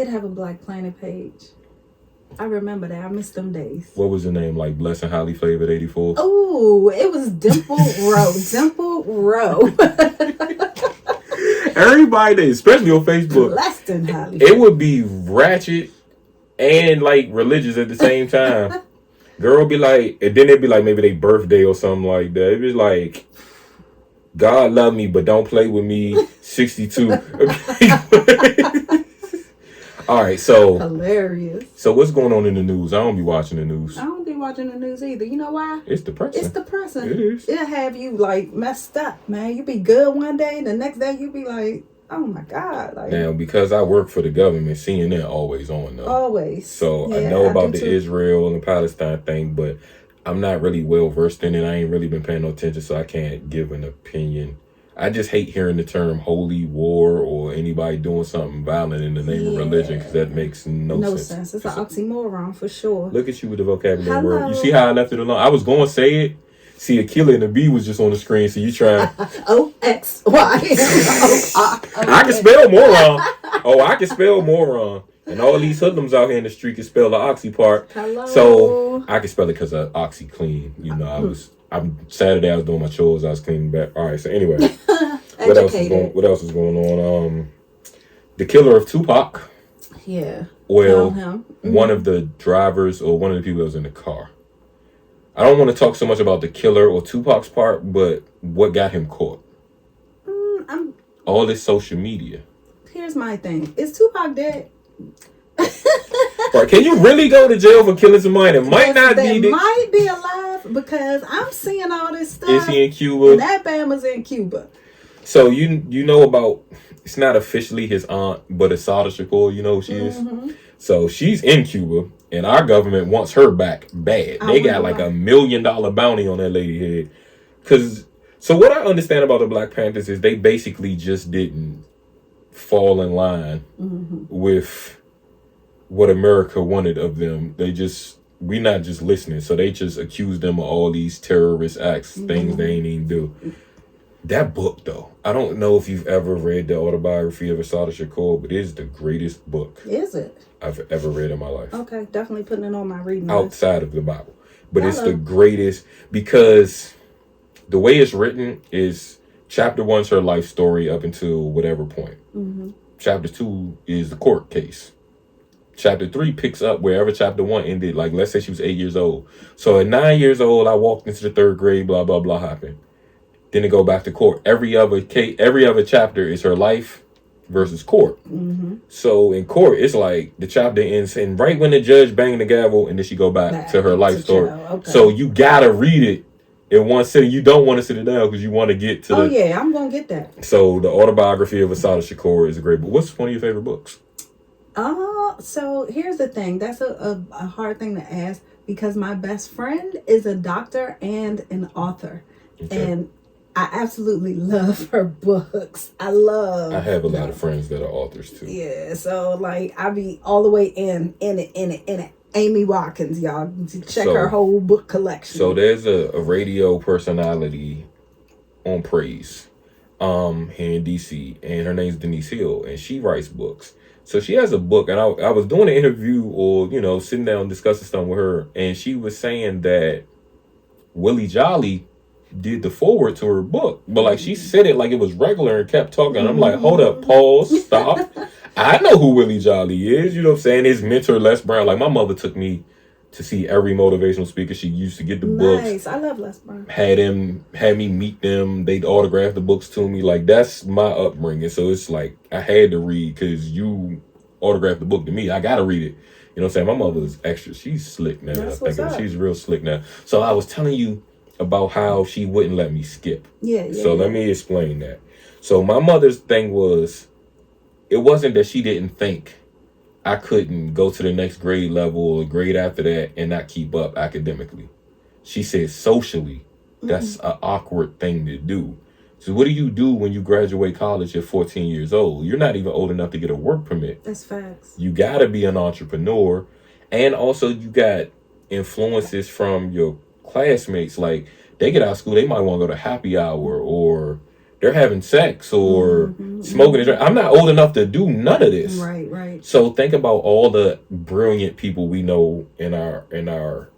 Did have a Black Planet page. I remember that. I missed them days. What was the name? Like Blessing Highly Flavored 84? Oh, it was Dimple Row. Dimple Row. Everybody did, especially on Facebook. Less than highly. It would be ratchet and like religious at the same time. Girl be like, and then it'd be like maybe their birthday or something like that. It was like, God love me, but don't play with me. 62. All right, so hilarious. So what's going on in the news? I don't be watching the news. I don't be watching the news either. You know why? It's depressing. It's depressing. It is. It'll have you like messed up, man. You be good one day, the next day you be like, oh my God. Like, now, because I work for the government, CNN always on though. Always. So yeah, I know about the Israel and the Palestine thing, but I'm not really well versed in it. I ain't really been paying no attention, so I can't give an opinion. I just hate hearing the term holy war or anybody doing something violent in the name of religion, because that makes no sense. It's an oxymoron for sure. Look at you with the vocabulary word. You see how I left it alone? I was going to say it. See, a killer and a B was just on the screen, so you try. O-X-Y. I can spell moron. Oh, I can spell moron. And all these hoodlums out here in the street can spell the oxy part. Hello. So I can spell it because of oxy clean. You know, Saturday I was doing my chores, I was cleaning back. All right, so anyway. What else is going on? The killer of Tupac. Yeah. Well, one of the drivers or one of the people that was in the car. I don't want to talk so much about the killer or Tupac's part, but what got him caught? All this social media. Here's my thing. Is Tupac dead? Right, can you really go to jail for killing somebody that might not be there? Might be alive, because I'm seeing all this stuff. Is he in Cuba? And that Bama's in Cuba. So you know about, it's not officially his aunt, but Assata Shakur, you know who she is? So she's in Cuba, and our government wants her back bad. They got like $1 million bounty on that lady head. So what I understand about the Black Panthers is they basically just didn't fall in line with what America wanted of them. We're not just listening. So they just accused them of all these terrorist acts, things they ain't even do. That book, though, I don't know if you've ever read the autobiography of Assata Shakur, but it is the greatest book. Is it? I've ever read in my life. Okay, definitely putting it on my reading list. Outside of the Bible. But it's the greatest because the way it's written is chapter 1's her life story up until whatever point. Chapter 2 is the court case. Chapter 3 picks up wherever chapter 1 ended. Like, let's say she was 8 years old. So at 9 years old, I walked into the 3rd grade, blah, blah, blah happened. Then it go back to court. Every other chapter is her life versus court. So in court, it's like the chapter ends, and right when the judge banged the gavel, and then she go back to her life story. So you gotta read it in one sitting. You don't want to sit it down because you want to get to I'm gonna get that. So the autobiography of Assata Shakur is a great book. What's one of your favorite books? So here's the thing. That's a hard thing to ask, because my best friend is a doctor and an author. And I absolutely love her books. I have a lot of friends that are authors too. Yeah, so like I be all the way in it. Amy Watkins, y'all check her whole book collection. So there's a radio personality on Praise, here in DC, and her name's Denise Hill, and she writes books. So she has a book, and I was doing an interview or sitting down discussing something with her, and she was saying that Willie Jolly did the forward to her book, but like she said it like it was regular and kept talking. I'm like, hold up, pause, stop. I know who Willie Jolly is, you know what I'm saying? His mentor, Les Brown. Like, my mother took me to see every motivational speaker. She used to get the books. Nice. I love Les Brown. Had me meet them. They'd autograph the books to me. Like, that's my upbringing. So it's like I had to read because you autographed the book to me. I gotta read it. You know what I'm saying? My mother's extra. She's slick now. She's real slick now. So I was telling you about how she wouldn't let me skip. So let me explain that. So my mother's thing was, it wasn't that she didn't think I couldn't go to the next grade level or grade after that and not keep up academically. She said socially, that's an awkward thing to do. So what do you do when you graduate college at 14 years old? You're not even old enough to get a work permit. That's facts. You got to be an entrepreneur. And also you got influences from your classmates. Like, they get out of school, they might want to go to happy hour or they're having sex or smoking. I'm not old enough to do none of this. Right. So think about all the brilliant people we know in our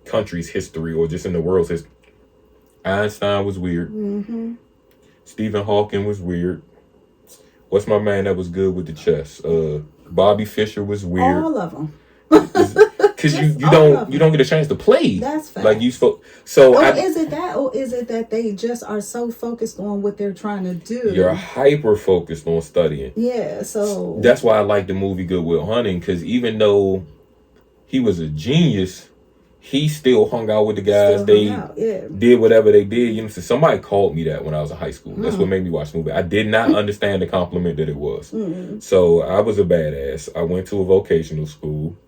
country's history or just in the world's history. Einstein was weird. Stephen Hawking was weird. What's my man that was good with the chess? Bobby Fischer was weird. All of them. Because you don't get a chance to play. That's fact. Like you spoke. So is it that they just are so focused on what they're trying to do? You're hyper focused on studying. Yeah. So that's why I like the movie Good Will Hunting, because even though he was a genius, he still hung out with the guys. They did whatever they did. You know, so somebody called me that when I was in high school. That's what made me watch the movie. I did not understand the compliment that it was. So I was a badass. I went to a vocational school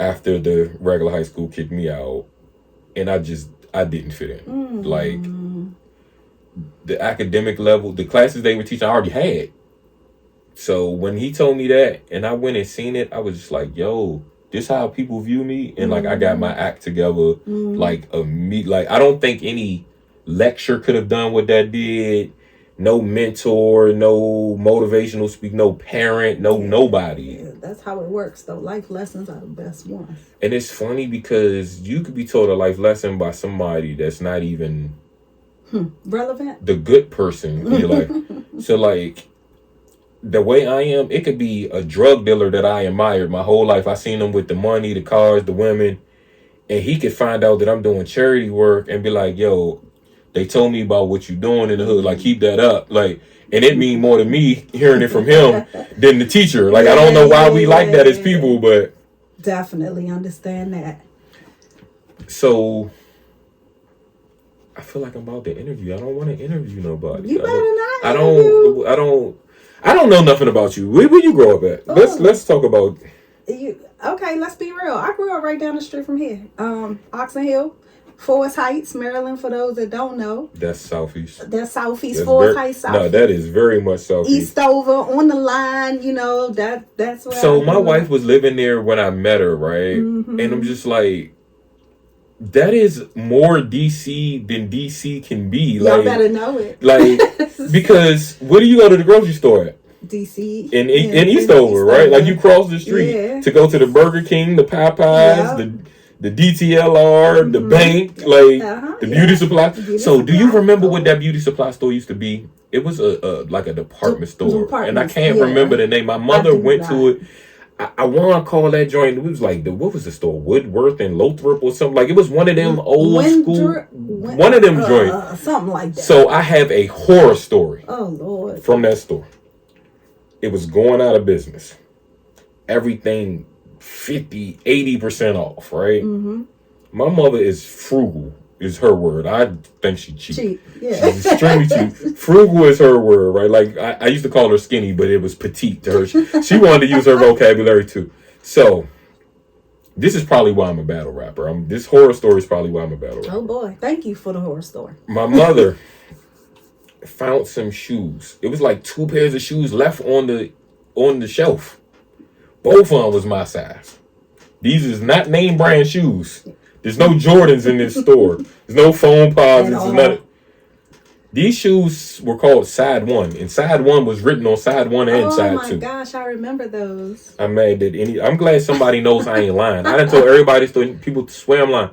after the regular high school kicked me out, and I didn't fit in. Like the academic level, the classes they were teaching, I already had. So when he told me that, and I went and seen it, I was just like, yo, this how people view me. And like I got my act together like I don't think any lecture could have done what that did. No mentor, no motivational speak, no parent, nobody. Yeah, that's how it works though. Life lessons are the best ones. And it's funny because you could be told a life lesson by somebody that's not even relevant. The good person in your life. So like the way I am, it could be a drug dealer that I admired my whole life. I seen him with the money, the cars, the women, and he could find out that I'm doing charity work and be like, yo, they told me about what you're doing in the hood. Like, keep that up. Like, and it mean more to me hearing it from him than the teacher. Like, I don't know why we like that as people, but definitely understand that. So I feel like I'm about to interview. I don't want to interview nobody. You better not. I don't know nothing about you. Where you grow up at? Let's talk about you. Okay, let's be real. I grew up right down the street from here. Oxon Hill, Forest Heights, Maryland. For those that don't know, that's southeast. That's southeast. Forest Heights. Southeast. No, that is very much southeast. Eastover on the line. You know that's where. So my wife was living there when I met her, right? And I'm just like, that is more DC than DC can be. Y'all better know it. Like, because where do you go to the grocery store at? DC. In Eastover, right? Like, you cross the street to go to the Burger King, the Popeyes, the DTLR, the bank, like the beauty supply. So do you remember what that beauty supply store used to be? It was like a department store. And I can't remember the name. My mother went to it. I want to call that joint. It was like what was the store? Woodworth and Lothrop or something. Like, it was one of them old school. One of them joints. Something like that. So I have a horror story. Oh Lord. From that store. It was going out of business. Everything 50-80% off, right? My mother is frugal, is her word. I think she cheap. Yeah. She's extremely cheap. Frugal is her word, right? Like, I used to call her skinny, but it was petite to her. She wanted to use her vocabulary too. So this is probably why I'm a battle rapper. This horror story is probably why I'm a battle rapper. Oh boy, thank you for the horror story. My mother found some shoes. It was like 2 pairs of shoes left on the shelf. Both of them was my size. These is not name brand shoes. There's no Jordans in this store. There's no foam pods. These shoes were called Side 1, and Side 1 was written on Side 1 and Side 2. Oh my gosh, I remember those. I'm mad that I'm glad somebody knows I ain't lying. I done told everybody, people swear I'm lying.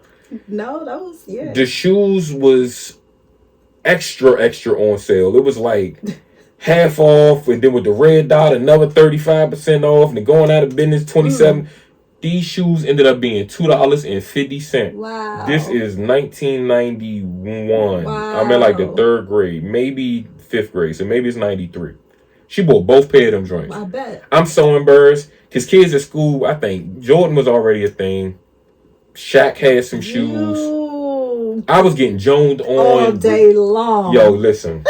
No, those, yeah. The shoes was extra on sale. It was like half off, and then with the red dot, another 35% off, and then going out of business 27. These shoes ended up being $2.50. Wow. This is 1991. Wow. I'm in like the 3rd grade, maybe 5th grade, so maybe it's 93. She bought both pair of them joints. I bet. I'm so embarrassed because kids at school, I think Jordan was already a thing. Shaq had some shoes. I was getting joned on all day long. Yo, listen.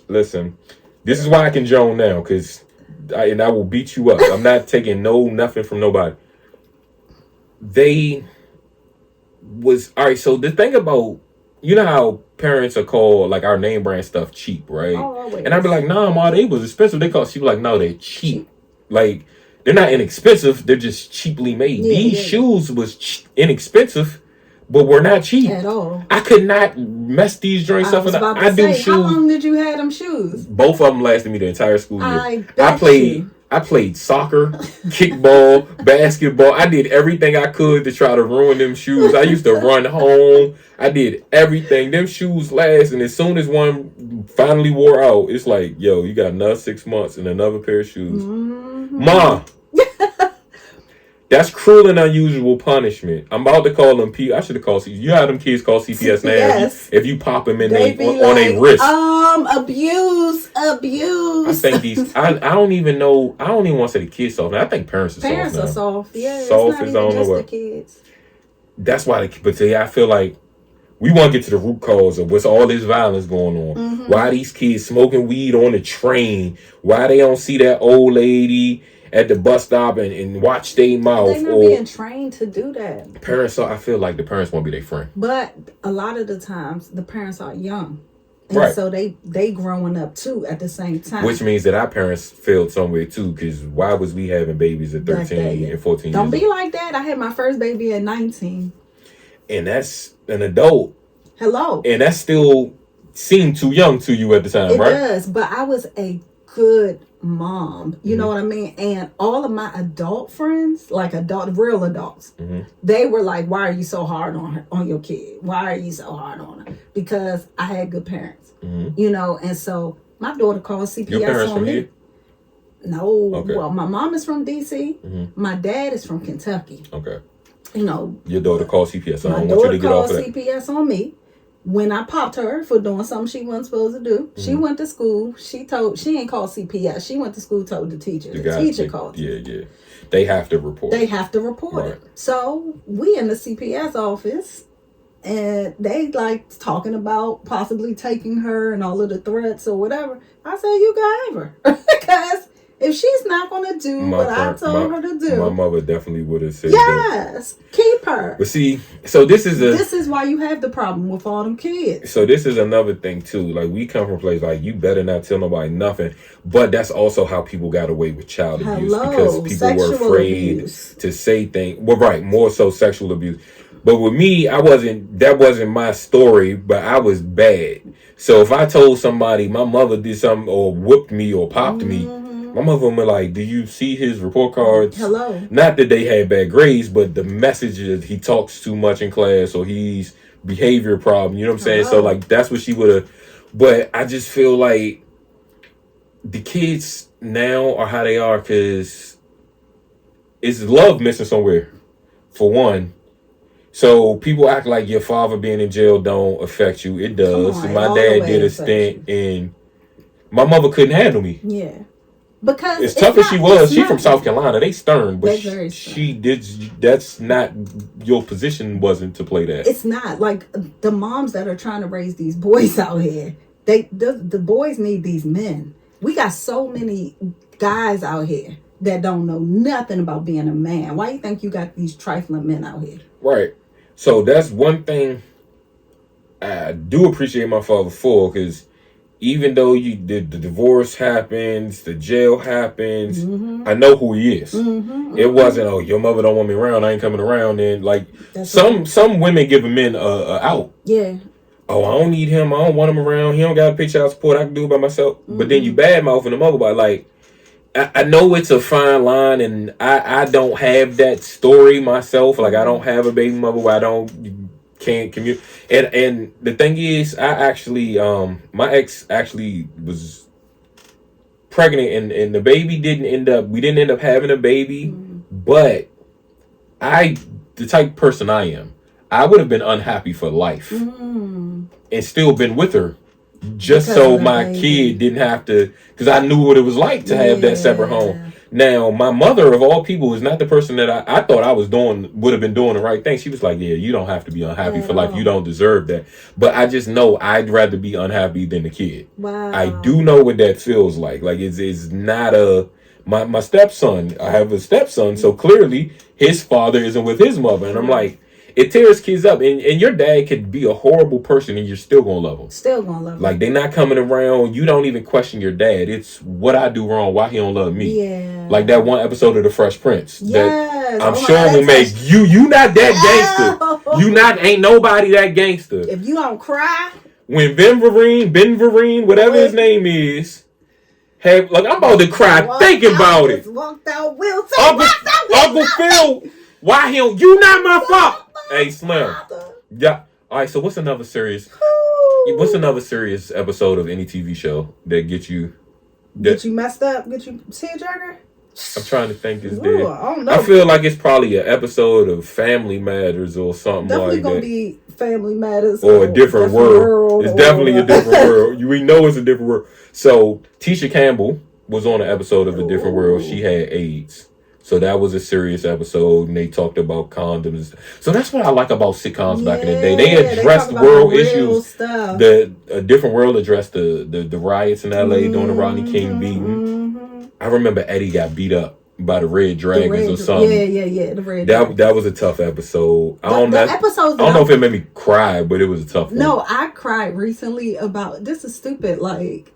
Listen. This is why I can Joan now, because I will beat you up. I'm not taking nothing from nobody. So the thing about, you know how parents are called, like, our name brand stuff cheap, right? Always. And I'd be like, nah, ma, they was expensive. She was like, no, they're cheap. Like, they're not inexpensive. They're just cheaply made. These shoes was inexpensive, but were not cheap at all. I could not mess these joints I up. was about to I do say, shoes. how long did you have them shoes? Both of them lasted me the entire school year. I bet you. I played soccer, kickball, basketball. I did everything I could to try to ruin them shoes. I used to run home. I did everything. Them shoes last, and as soon as one finally wore out, it's like, yo, you got another 6 months and another pair of shoes. Mm-hmm. Ma, that's cruel and unusual punishment. I'm about to call them I should have called CPS. You know how them kids call CPS now? If you pop them in on a wrist. Abuse. I think these. I don't even know. I don't even want to say the kids soft. I think parents are soft. Parents are soft. Yeah, soft it's not even just the kids. That's why. But I feel like we want to get to the root cause of what's all this violence going on. Mm-hmm. Why these kids smoking weed on the train? Why they don't see that old lady at the bus stop and watch their mouth? They're not being trained to do that. Parents are. I feel like the parents won't be their friend. But a lot of the times, the parents are young. And right. So they growing up too at the same time. Which means that our parents failed somewhere too, because why was we having babies at 13 and 14 Don't years be old? like that. I had my first baby at 19. And that's an adult. Hello. And that still seemed too young to you at the time, right? It does, but I was a good mom. You know what I mean? And all of my adult friends, like real adults, they were like, why are you so hard on your kid? Why are you so hard on her? Because I had good parents. You know, and so my daughter called CPS your parents on from me. Here? No. Okay. Well, my mom is from DC. My dad is from Kentucky. Okay. You know. Your daughter called CPS. I don't want you to get off of that. My daughter called CPS on me. When I popped her for doing something she wasn't supposed to do, she went to school. She ain't called CPS. She went to school, told the teacher. The teacher called. Yeah. They have to report. They have to report it. So we in the CPS office, and they like talking about possibly taking her and all of the threats or whatever. I said, you can have her. Because if she's not going to do what I told her to do. My mother definitely would have said yes, that. Keep her. But see, so this is why you have the problem with all them kids. So this is another thing too. Like, we come from a place like, you better not tell nobody nothing. But that's also how people got away with child abuse. Because people were afraid to say things. Well, right, more so sexual abuse. But with me, that wasn't my story, but I was bad. So if I told somebody my mother did something or whooped me or popped me, my mother was like, do you see his report cards? Hello. Not that they had bad grades, but the message is he talks too much in class or he's behavior problem. You know what I'm saying? So like, that's what she would have. But I just feel like the kids now are how they are because it's love missing somewhere, for one. So people act like your father being in jail don't affect you. It does. My dad did a stint and my mother couldn't handle me. Yeah. Because as tough as she was, she from South Carolina. They stern, but very she did. That's not your position. Wasn't to play that. It's not like the moms that are trying to raise these boys out here. The boys need these men. We got so many guys out here that don't know nothing about being a man. Why you think you got these trifling men out here? Right. So that's one thing I do appreciate my father for, because even though the divorce happens, the jail happens, I know who he is. It wasn't, oh, your mother don't want me around, I ain't coming around. And like some women give a men a out. Yeah. Oh, I don't need him. I don't want him around. He don't got to pay child support. I can do it by myself. But then you badmouthing the mother by like, I know it's a fine line, and I don't have that story myself. Like, I don't have a baby mother where can't commute. And the thing is, I actually, my ex actually was pregnant, and the baby we didn't end up having a baby. But the type of person I am, I would have been unhappy for life and still been with her. Just because so my kid didn't have to, because I knew what it was like to have that separate home. Now, my mother, of all people, is not the person that I thought I would have been doing the right thing. She was like, yeah, you don't have to be unhappy for life. You don't deserve that. But I just know I'd rather be unhappy than the kid. Wow. I do know what that feels like. Like, it's not my stepson. I have a stepson, so clearly his father isn't with his mother. And I'm like, it tears kids up. And your dad could be a horrible person and you're still gonna love him. Still gonna love him. Like, they're not coming around. You don't even question your dad. It's what I do wrong, why he don't love me. Yeah. Like that one episode of The Fresh Prince. Yes. That I'm sure will make you not that gangster. You not ain't nobody that gangster. If you don't cry. When Ben Vereen, whatever his name is, hey, look, I'm about to cry thinking about it. Walked out, Will. Uncle Phil, why him? You not my fault. Hey, Slim. Yeah. All right. So what's another serious episode of any TV show that get you messed up? Get you tearjerker? I'm trying to think. Is Ooh, there? I don't know. I feel like it's probably an episode of Family Matters or something Definitely like gonna that. Be Family Matters or a different world. It's definitely a different world. We know it's a different world. So Tisha Campbell was on an episode of A Different World. She had AIDS. So that was a serious episode, and they talked about condoms. So that's what I like about sitcoms back in the day. They addressed world issues. Stuff. A Different World addressed the riots in LA during the Rodney King beating. I remember Eddie got beat up by the Red Dragons or something. Yeah. The Red Dragons. That was a tough episode. I don't know if it made me cry, but it was a tough one. No, I cried recently about this is stupid. Like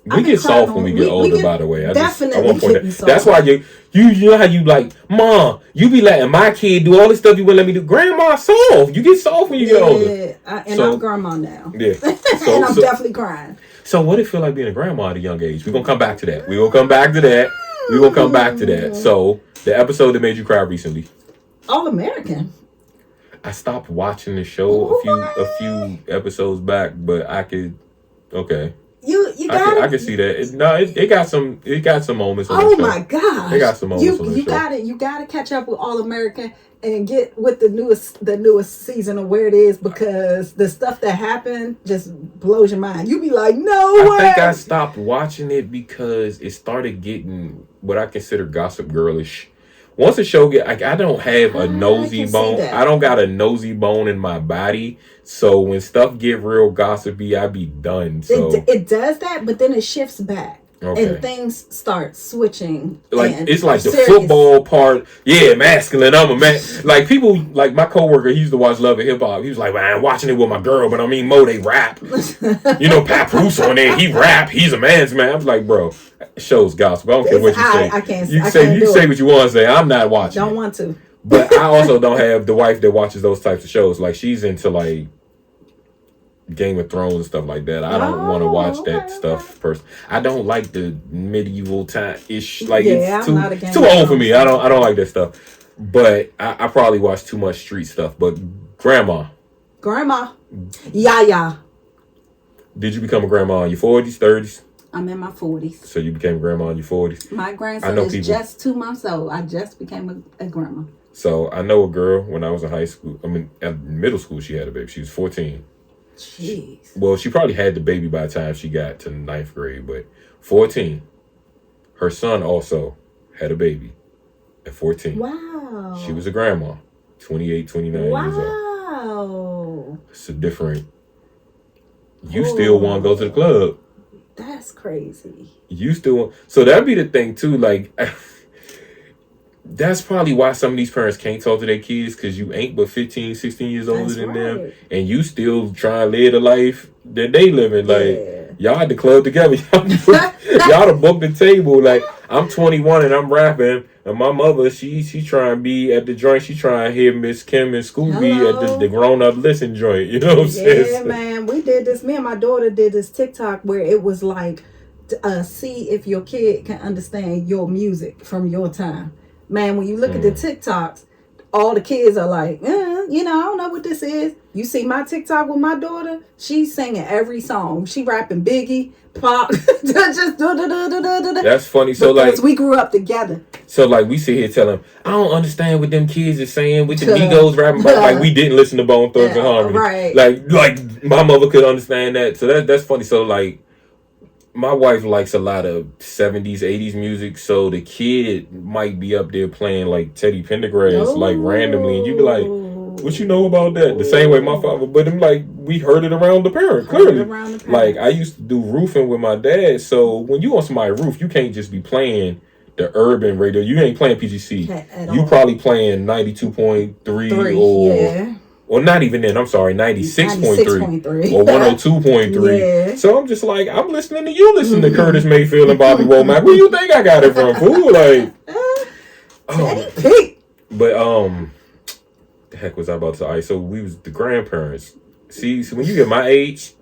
we get soft when we get older. By the way, I want to point that. Soft. That's why you know how you like, Mom, you be letting my kid do all this stuff you wouldn't let me do. Grandma soft. You get soft when you get older. I'm grandma now. Yeah, and I'm definitely crying. So what it feel like being a grandma at a young age? We're gonna come back to that. So the episode that made you cry recently, All American. I stopped watching the show a few episodes back, but I could. Okay. I can see that. It got some moments. Oh my gosh! It got some moments. You gotta catch up with All American and get with the newest season of where it is, because the stuff that happened just blows your mind. You be like, no way. I think I stopped watching it because it started getting what I consider gossip girlish. Once a show I don't have a nosy bone. I don't got a nosy bone in my body. So when stuff get real gossipy, I be done. So it does that, but then it shifts back. Okay. And things start switching. Like it's like the football part. Yeah, masculine. I'm a man. Like people, like my coworker, he used to watch Love and Hip Hop. He was like, "Man, I'm watching it with my girl, but I mean, Mo, they rap. You know, Pat Bruce on there, he rap. He's a man's man." I was like, "Bro, show's gospel. I don't care what you say. I can't. You say what you want to say. I'm not watching. Don't want to." But I also don't have the wife that watches those types of shows. Like she's into like Game of Thrones and stuff like that. I don't want to watch that stuff first. I don't like the medieval time ish. Like it's too old for me. I don't like that stuff. But I probably watch too much street stuff. But grandma. Yeah. Did you become a grandma in your 40s, 30s? I'm in my 40s. So you became a grandma in your 40s? My grandson is just 2 months old. I just became a grandma. So I know a girl when I was in high school. I mean, at middle school, she had a baby. She was 14. Jeez. Well, she probably had the baby by the time she got to 9th grade, but 14. Her son also had a baby at 14. Wow. She was a grandma, 28, 29 years old. Wow. It's a different... You still want to go to the club. That's crazy. You still want... So that'd be the thing, too. Like... That's probably why some of these parents can't talk to their kids, because you ain't but 15, 16 years older than them, and you still trying to live the life that they living. Like, y'all at the club together. Y'all to book the table. Like, I'm 21 and I'm rapping, and my mother, she trying to be at the joint. She trying to hear Miss Kim and Scooby at the grown-up listen joint. You know what I'm saying? Yeah, man. We did this. Me and my daughter did this TikTok where it was like, see if your kid can understand your music from your time. Man, when you look at the TikToks, all the kids are like, I don't know what this is. You see my TikTok with my daughter, she's singing every song. She rapping Biggie, Pop, just That's funny. So because we grew up together. So like we sit here telling, I don't understand what them kids are saying with the Migos rapping about. Like we didn't listen to Bone Thugs and Harmony. Right. Like my mother could understand that. So that's funny. So like, my wife likes a lot of 70s, 80s music, so the kid might be up there playing like Teddy Pendergrass, like randomly, and you be like, what you know about that? The same way my father, but I'm like, we heard it around the parent, clearly. Like, I used to do roofing with my dad, so when you on somebody's roof, you can't just be playing the urban radio. You ain't playing PGC. You probably playing 92.3 or not even then. I'm sorry, 96.3 or 102.3. Yeah. So I'm just like, I'm listening to you listen to Curtis Mayfield and Bobby Womack. Where you think I got it from, fool? Like, but the heck was I about to say? So we was the grandparents. See, so when you get my age,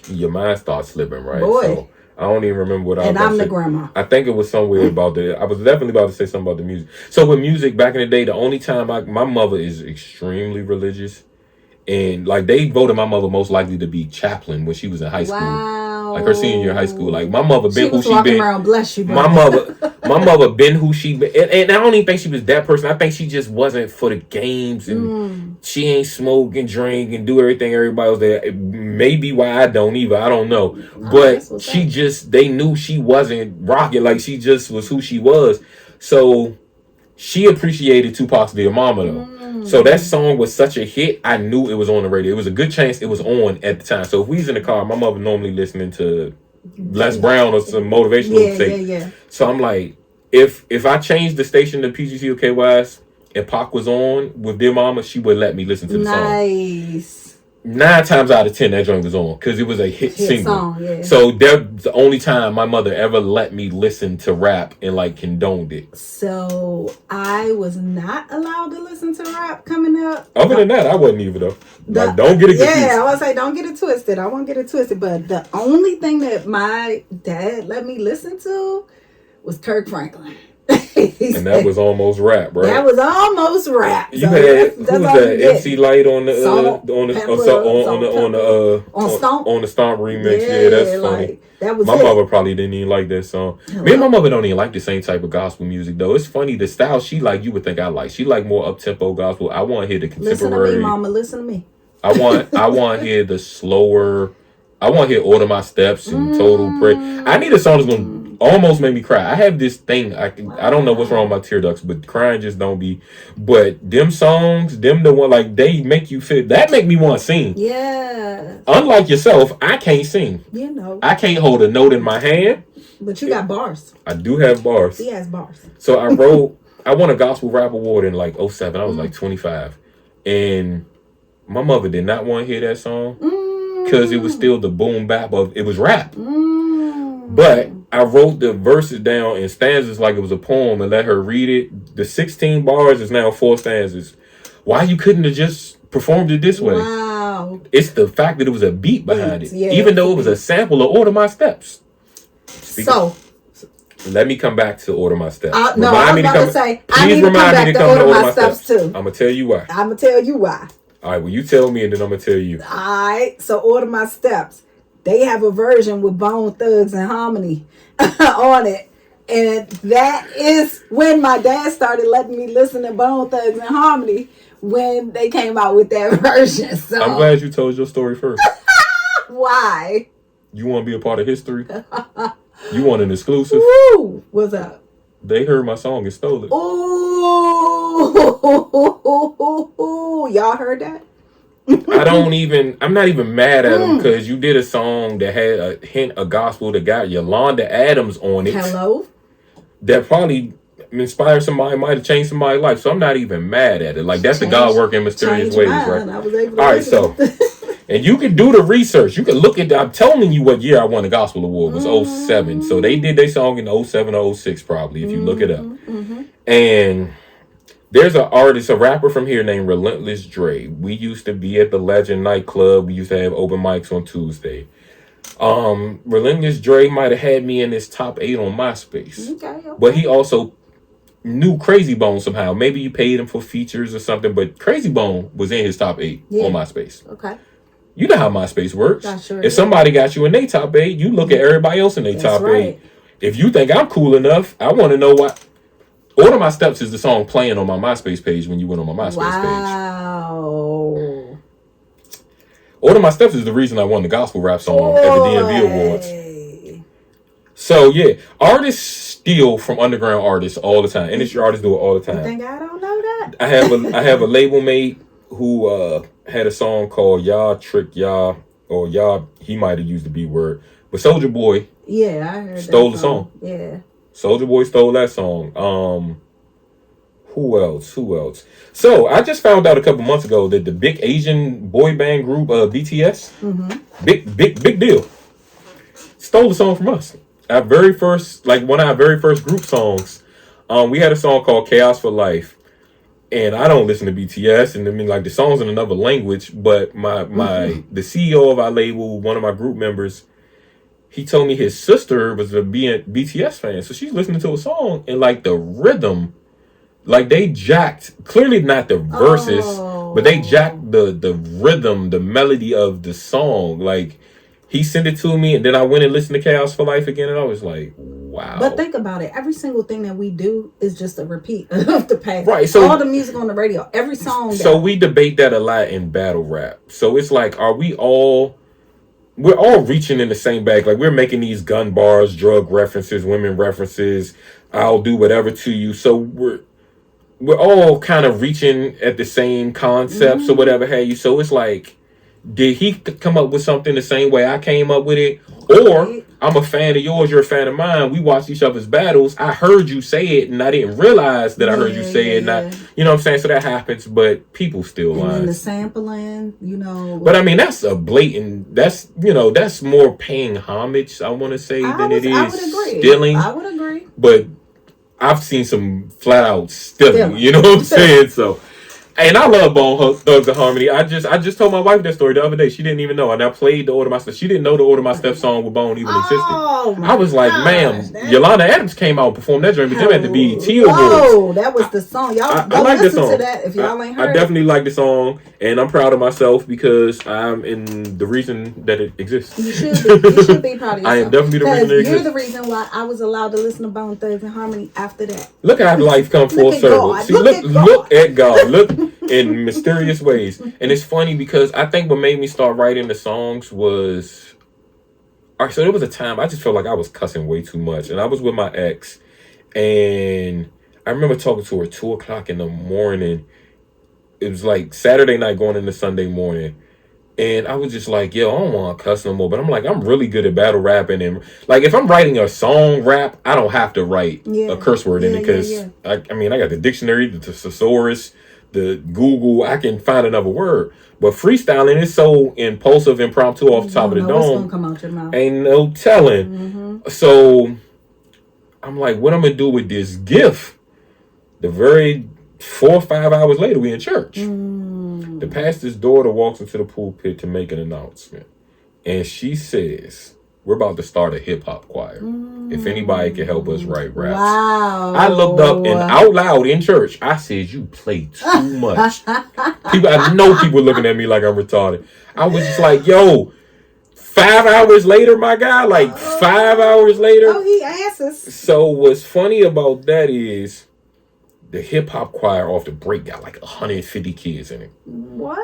your mind starts slipping, right? Boy. So I don't even remember what I was about to say. And I'm the grandma. I think it was somewhere about I was definitely about to say something about the music. So with music, back in the day, the only time my mother is extremely religious. And like they voted my mother most likely to be chaplain when she was in high school. Wow. Like her senior year of high school. Like my mother been who she been. Around, bless you, my mother been who she been. And I don't even think she was that person. I think she just wasn't for the games and she ain't smoke and drink and do everything everybody was there. Maybe why I don't either. I don't know. But she just, they knew she wasn't rocking. Like she just was who she was. So she appreciated Tupac's Dear Mama though. So that song was such a hit, I knew it was on the radio. It was a good chance it was on at the time. So if we was in the car, my mother normally listening to Les Brown or some motivational tape. Yeah. So I'm like, if I changed the station to PGC or KYS and Pac was on with Dear Mama, she would let me listen to the song. Nice. 9 times out of 10 that joint was on because it was a hit single. Song, yeah. So that's the only time my mother ever let me listen to rap and like condoned it. So I was not allowed to listen to rap coming up. Other than that, I wasn't either though. Like, don't get it confused. Yeah, I was like, don't get it twisted. I won't get it twisted. But the only thing that my dad let me listen to was Kirk Franklin. And that was almost rap, right? That was almost rap. You had who was that? MC Light on the on the Stomp remix. Yeah, that's funny. Like, that was my mother probably didn't even like that song. Me and my mother don't even like the same type of gospel music though. It's funny the style she like. You would think I like. She like more up tempo gospel. I want to hear the contemporary. Listen to me, mama. Listen to me. I want to hear the slower. I want to hear Order My Steps and Total Prayer. I need a song that's gonna almost make me cry. I have this thing. I don't know what's wrong with my tear ducts, but crying just don't be. But them songs, them the one like they make you feel. That make me want to sing. Yeah. Unlike yourself, I can't sing. You know. I can't hold a note in my hand. But you got bars. I do have bars. He has bars. So I won a gospel rap award in like 2007. I was like 25, and my mother did not want to hear that song because it was still the boom bap of it was rap. But I wrote the verses down in stanzas like it was a poem and let her read it. The 16 bars is now 4 stanzas. Why you couldn't have just performed it this way? Wow. It's the fact that it was a beat behind it. Yeah, even though it was a sample of Order My Steps. Let me come back to Order My Steps. No, I was about to say, I need to come back to Order My Steps too. I'm going to tell you why. I'm going to tell you why. All right, well, you tell me and then I'm going to tell you. All right, so Order My Steps. They have a version with Bone Thugs and Harmony on it. And that is when my dad started letting me listen to Bone Thugs and Harmony when they came out with that version. So I'm glad you told your story first. Why? You want to be a part of history? You want an exclusive? Woo! What's up? They heard my song and stole it. Ooh! Y'all heard that? I'm not even mad at them because you did a song that had a hint of gospel that got Yolanda Adams on it. Hello? That probably inspired somebody, might have changed somebody's life. So I'm not even mad at it. Like, that's the God working mysterious ways, right? I was able to all right, so, and you can do the research. You can look at, I'm telling you what year I won the Gospel Award was 07. So they did their song in 07 or 06 probably, if you look it up. And there's a rapper from here named Relentless Dre. We used to be at the Legend nightclub. We used to have open mics on Tuesday. Relentless Dre might have had me in his top 8 on MySpace. Okay. But he also knew Crazy Bone somehow. Maybe you paid him for features or something, but Crazy Bone was in his top 8 on MySpace. Okay. You know how MySpace works. If somebody got you in their top 8, you look at everybody else in their top 8. If you think I'm cool enough, I want to know what. Order My Steps is the song playing on my MySpace page when you went on my MySpace page. Wow. Order My Steps is the reason I won the gospel rap song at the DMV Awards. So, yeah. Artists steal from underground artists all the time. Industry artists do it all the time. You think I don't know that? I have a label mate who had a song called Y'all Trick Y'all, or Y'all, he might have used the B word. But Soulja Boy I heard stole the song. Yeah. Soulja Boy stole that song. Who else? Who else? So I just found out a couple months ago that the big Asian boy band group BTS, big deal, stole the song from us. Our very first, like one of our very first group songs. We had a song called "Chaos for Life," and I don't listen to BTS, and I mean like the song's in another language. But the CEO of our label, one of my group members, he told me his sister was a BTS fan, so she's listening to a song and like the rhythm. Like they jacked, clearly not the verses, but they jacked the rhythm, the melody of the song. Like he sent it to me, and then I went and listened to Chaos for Life again, and I was like, wow. But think about it. Every single thing that we do is just a repeat of the past. Right. So all the music on the radio, every song. So we debate that a lot in battle rap. So it's like, we're all reaching in the same bag. Like we're making these gun bars, drug references, women references. I'll do whatever to you. So we're all kind of reaching at the same concepts or whatever have you. So it's like, did he come up with something the same way I came up with it? Or I'm a fan of yours, you're a fan of mine. We watched each other's battles. I heard you say it, and I didn't realize that I heard you say it. And you know what I'm saying? So that happens, but people still lie. And the sampling, you know. But I mean, that's a blatant. That's more paying homage, I want to say, than it is stealing. I would agree. But I've seen some flat out stealing. You know what I'm saying? So. And I love Bone Thugs and Harmony. I just told my wife that story the other day. She didn't even know. And I played the Order My Step. She didn't know the Order My Step song with Bone even existed. I was like, ma'am, Yolanda Adams came out and performed that joint with them at the BET Awards. Oh, that was the song. Y'all go like listen to that if y'all ain't heard it. I definitely like the song. And I'm proud of myself because I'm in the reason that it exists. You should be. You should be proud of yourself. I am definitely the reason it exists. You're the reason why I was allowed to listen to Bone Thugs and Harmony after that. Look how life come full circle. See, look at God. Look in mysterious ways. And it's funny because I think what made me start writing the songs was, all right, so there was a time I just felt like I was cussing way too much. And I was with my ex, and I remember talking to her 2:00 in the morning. It was like Saturday night going into Sunday morning. And I was just like, yo, I don't want to cuss no more. But I'm like, I'm really good at battle rapping. And like, if I'm writing a song rap, I don't have to write a curse word in it. Because, I mean, I got the dictionary, the thesaurus, the Google, I can find another word. But freestyling is so impulsive, impromptu, off the top of the dome. What's gonna come out your mouth. Ain't no telling. So I'm like, what I'm gonna do with this gift? The very 4 or 5 hours later, we in church. The pastor's daughter walks into the pulpit to make an announcement, and she says, we're about to start a hip-hop choir. If anybody can help us write raps. Wow. I looked up and out loud in church, I said, you play too much. I know people looking at me like I'm retarded. I was just like, yo, 5 hours later, my guy, like 5 hours later. Oh, he answers. So what's funny about that is the hip-hop choir off the break got like 150 kids in it. What?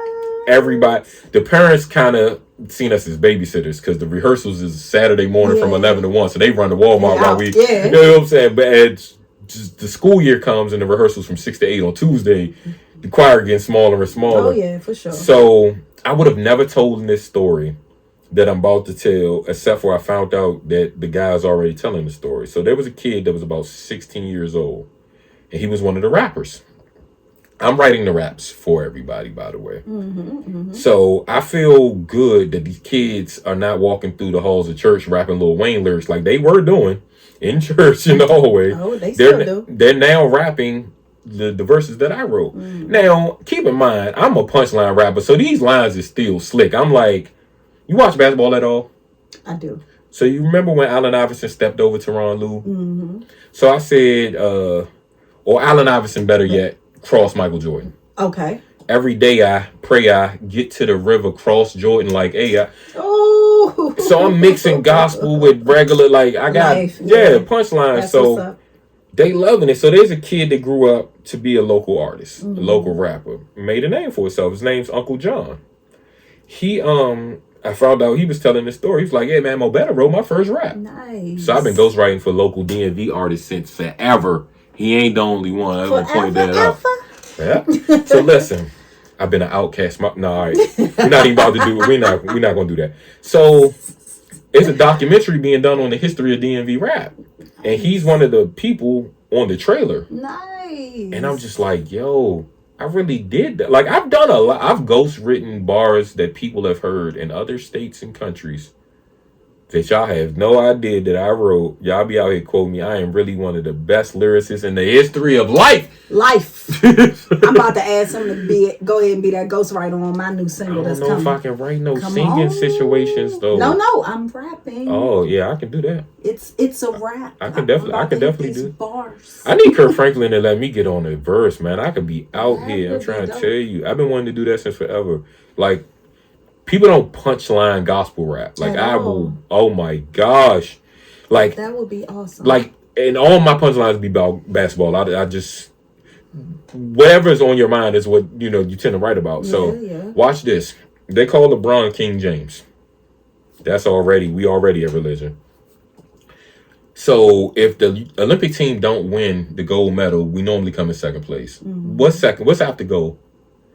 Everybody, the parents kind of seen us as babysitters because the rehearsals is Saturday morning from 11 to 1, so they run to Walmart while we, you know what I'm saying? But as the school year comes and the rehearsals from 6 to 8 on Tuesday, the choir gets smaller and smaller. Oh yeah, for sure. So I would have never told this story that I'm about to tell, except for I found out that the guy's already telling the story. So there was a kid that was about 16 years old, and he was one of the rappers. I'm writing the raps for everybody, by the way. So I feel good that these kids are not walking through the halls of church rapping Lil Wayne lyrics like they were doing in church in the hallway. Oh, they still do. They're now rapping the verses that I wrote. Now, keep in mind, I'm a punchline rapper, so these lines is still slick. I'm like, you watch basketball at all? I do. So you remember when Allen Iverson stepped over to Ron Lue? So I said, or Allen Iverson, better yet, cross Michael Jordan. Okay. Every day I pray I get to the river, cross Jordan like So I'm mixing gospel with regular, like I got punchlines. So they loving it. So there's a kid that grew up to be a local artist, a local rapper, made a name for himself. His name's Uncle John. He I found out he was telling this story. He was like, yeah, man, Mo Betta wrote my first rap. Nice. So I've been ghostwriting for local DMV artists since forever. He ain't the only one. I'm gonna point that out. Yeah. So listen, I've been an outcast. No, all right. We're not even about to do it. We're not gonna do that. So It's a documentary being done on the history of DMV rap. And he's one of the people on the trailer. Nice. And I'm just like, yo, I really did that. Like, I've done a lot. I've ghost written bars that people have heard in other states and countries that y'all have no idea that I wrote. Y'all be out here quoting me. I am really one of the best lyricists in the history of life. I'm about to add something to go ahead and be that ghostwriter on my new single that's coming. I don't know if I can write no singing situations though. No, I'm rapping. Oh yeah, I can do that. It's a rap. I can definitely do bars. I need Kurt Franklin to let me get on a verse, man. I could be out here. I'm trying to tell you. I've been wanting to do that since forever. Like, people don't punchline gospel rap. Like, I will. Oh my gosh, like that would be awesome. Like, and all my punchlines be about basketball. I just, whatever's on your mind is what you tend to write about. So watch this. They call LeBron King James. That's we already a religion. So if the Olympic team don't win the gold medal, we normally come in second place. Mm-hmm. What's second? What's after gold?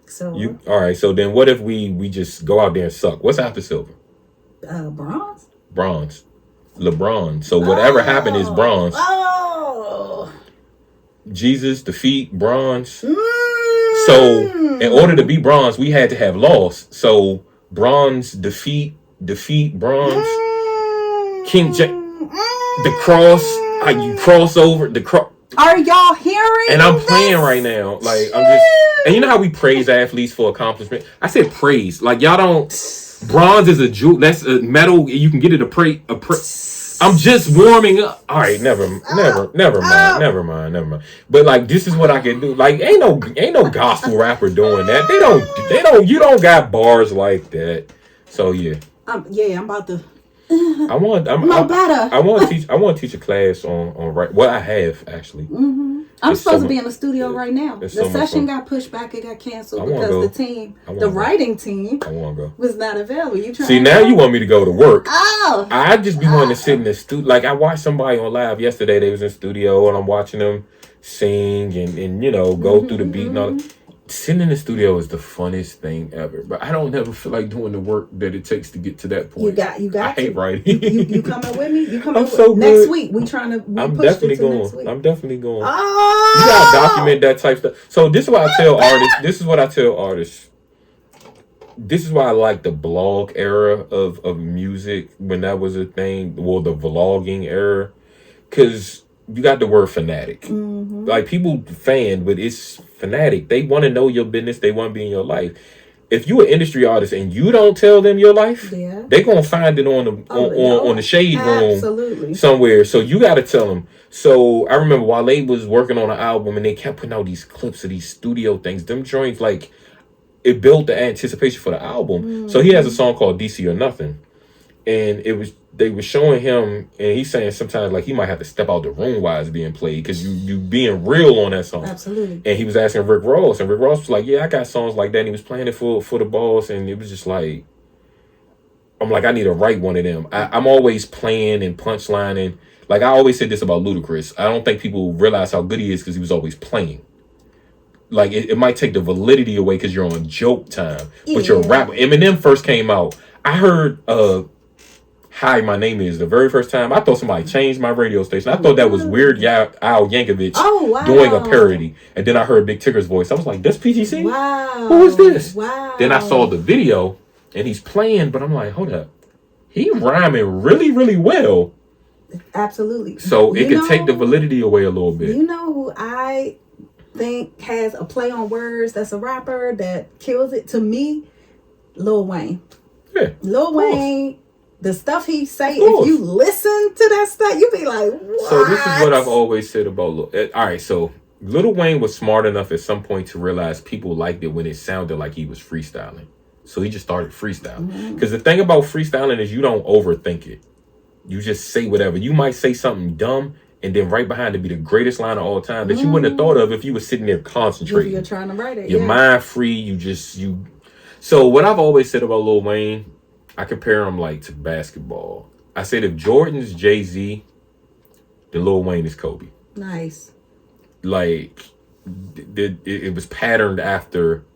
Silver. All right. So then, what if we just go out there and suck? What's after silver? Bronze. Bronze. LeBron. So whatever happened is bronze. Oh. Jesus defeat bronze. So in order to be bronze, we had to have loss. So bronze defeat bronze. King the cross. You cross over the cross. Are y'all hearing? And I'm playing right now. Like, I'm just. And you know how we praise athletes for accomplishment? I said praise. Like, y'all don't. Bronze is a jewel. That's a metal. You can get it I'm just warming up. All right, never mind. But like, this is what I can do. Like, ain't no gospel rapper doing that. They don't. You don't got bars like that. So yeah. I'm about to. I want to teach a class on right. Well, I have actually. Mm-hmm. I'm supposed to be in the studio right now. The session got pushed back. It got canceled because the writing team was not available. You trying? See, now you want me to go to work? Oh, I just be wanting to sit in the studio. Like, I watched somebody on live yesterday. They was in studio and I'm watching them sing and go through the beat and all. Sitting in the studio is the funnest thing ever, but I don't ever feel like doing the work that it takes to get to that point. You got. I hate writing. You coming with me? You coming? So next week? I'm definitely going. Next week. I'm definitely going. Oh! You gotta document that type stuff. So this is what I tell artists. This is what I tell artists. This is why I like the blog era of music when that was a thing. Well, the vlogging era, because you got the word fanatic. Mm-hmm. Like, people fan, but it's fanatic. They want to know your business. They want to be in your life. If you an industry artist and you don't tell them your life, they're gonna find it on the shade room somewhere. So you got to tell them. So I remember Wale was working on an album and they kept putting out these clips of these studio things. Them joints, like, it built the anticipation for the album. Mm-hmm. So he has a song called DC or Nothing, and they were showing him, and he's saying sometimes, like, he might have to step out the room while it's being played because you being real on that song. Absolutely. And he was asking Rick Ross, and Rick Ross was like, yeah, I got songs like that. And he was playing it for the boss, and it was just like, I'm like, I need to write one of them. I'm always playing and punchlining. Like, I always said this about Ludacris. I don't think people realize how good he is because he was always playing. Like, it might take the validity away because you're on joke time. But you're rapping. Eminem first came out. I heard Hi, My Name Is the very first time. I thought somebody changed my radio station. I thought that was Weird Al Yankovic doing a parody. And then I heard Big Ticker's voice. I was like, that's PTC? Wow. Who is this? Wow. Then I saw the video and he's playing, but I'm like, hold up. He rhyming really, really well. Absolutely. So it could take the validity away a little bit. You know who I think has a play on words that's a rapper that kills it to me? Lil Wayne. Yeah. Lil Wayne. The stuff he say, if you listen to that stuff, you be like, what? So this is what I've always said about Lil. All right, so Lil Wayne was smart enough at some point to realize people liked it when it sounded like he was freestyling. So he just started freestyling. Because the thing about freestyling is you don't overthink it. You just say whatever. You might say something dumb, and then right behind it be the greatest line of all time that you wouldn't have thought of if you were sitting there concentrating. You're trying to write it. Your mind free. So what I've always said about Lil Wayne, I compare him like to basketball. I said if Jordan's Jay-Z, then Lil Wayne is Kobe. Nice. Like, it was patterned after,